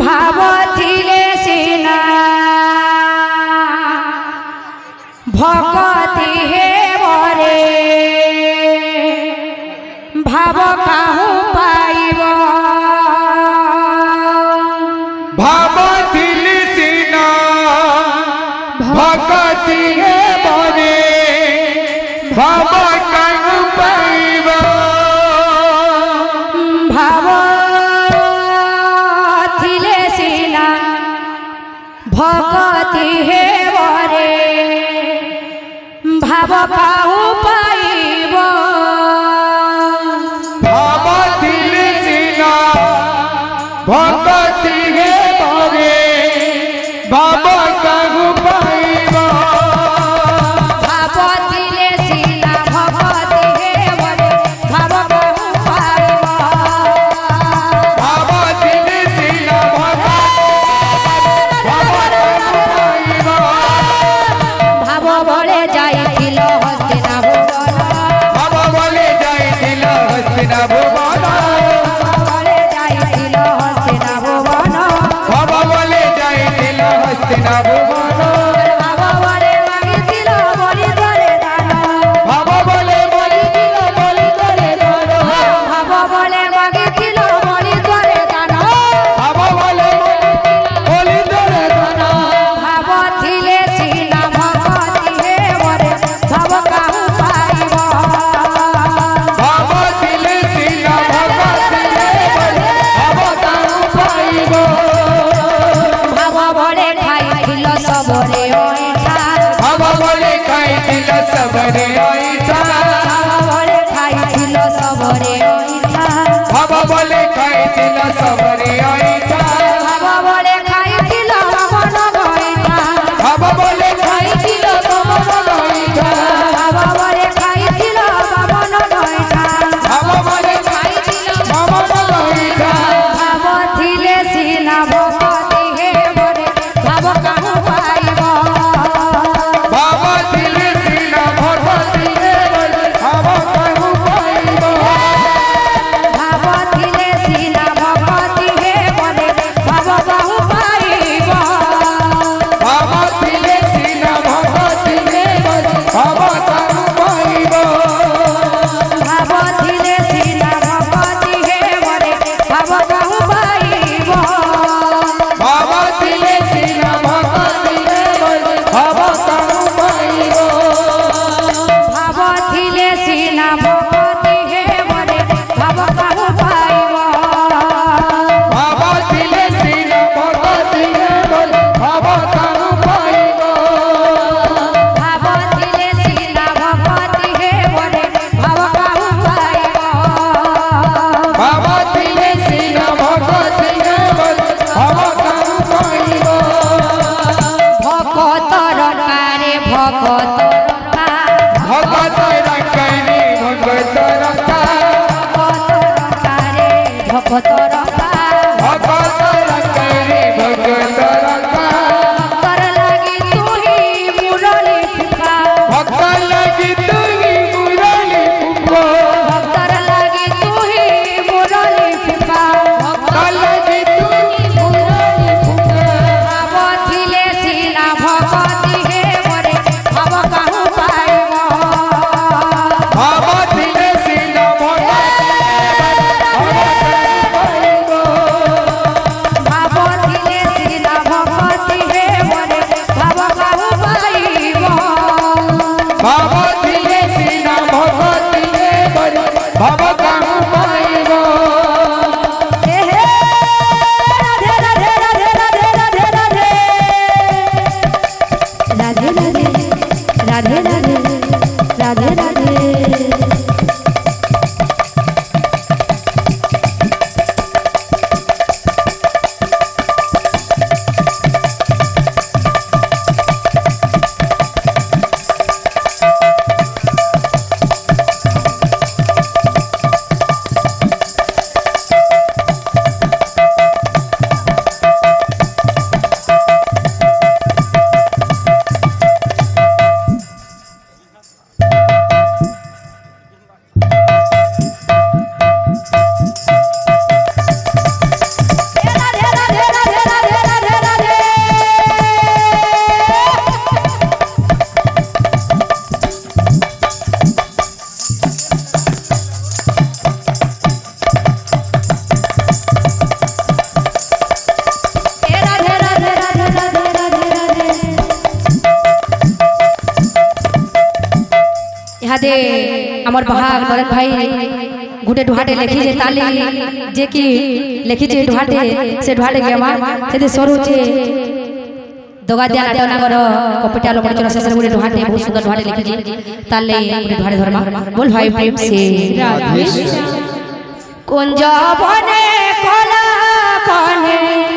भावथिले सिना भक्ति हे बरे भाव काहू पाइब भावथिले सिना भक्ति हे बरे भाव काहू पाइब भावथिले सिना भक्ति हे बरे भाव काहू पाइब भावथिले सिना भक्ति हे बरे भाव काहू पाइब भावथिले सिना भक्ति हे बरे भाव काहू पाइब भावथिले सिना भाव बळे जाइथिल हस्तिना भुवन भाव बोले जाइथिल हस्तिना भुवन बळे जाइथिल हस्तिना भुवन भाव बोले जाइथिल हस्तिना भुवन भाव बळे मागिथिल बलि करे दान भाव बोले मागिथिल बलि करे दान भाव बळे मागिथिल बलि करे दान भाव बोले बलि करे दान भावथिले सिना भक्ति हे बरे भाव काहू पाइब भावथिले सिना भक्ति हे बरे भाव काहू पाइब भाव बळे खाइथिल सबरे ओइठा भाव बोले खाइथिल सबरे ओइठा भाव बळे खाइथिल सबरे ओइठा भाव बोले खाइथिल सबरे ओइठा भाव बळे खाइथिल बामन गइठा भाव बोले खाइथिल बामन गइठा भाव बळे खाइथिल बामन गइठा भाव बोले खाइथिल बामन गइठा भावथिले सिना भक्ति हे बरे भाव काहू पाइब भावथिले सिना भक्ति हे बरे भाव काहू पाइब भावथिले सिना भक्ति हे बरे भाव काहू पाइब भावथिले सिना भक्ति हे बरे भाव काहू पाइब भावथिले सिना भक्ति हे बरे भाव काहू पाइब भावथिले सिना भक्ति हे बरे भाव काहू पाइब भावथिले सिना भक्ति हे बरे भाव काहू पाइब भावथिले सिना भक्ति हे बरे भाव काहू पाइब भावथिले सिना भक्ति हे बरे भाव काहू पाइब भावथिले सिना भक्ति हे बरे भाव काहू पाइब भकतर कारे भकतर का भगत रखनी भगत रखा भकतर कारे भकतर का भगत रखनी भगत रखा भक्तर लागी तू ही मुरली फुका भक्त लगी तुही मुरली फुको भक्तर लागी तू ही मुरली फुका भक्त लगी तुही मुरली फुको भावथिले सिना भक्ति हे बरे भाव काहू पाइब भावथिले सिना भगत ইহাদে আমার ভাগ নরেন ভাই গুটে ঢুহাটে লেখি যে তালি যে কি লেখিছে ঢুহাটে সে ঢুহাটে গেমা সেতে সরুছে দগা দিয়া নাটনা কর কপিটা লোক চলা শেষে গুটে ঢুহাটে বহুত সুন্দর ঢুহাটে লেখিছে তালে গুটে ঢুহাটে ধর্মা বল ভাই প্রেম সে কুঞ্জ বনে কলা কনে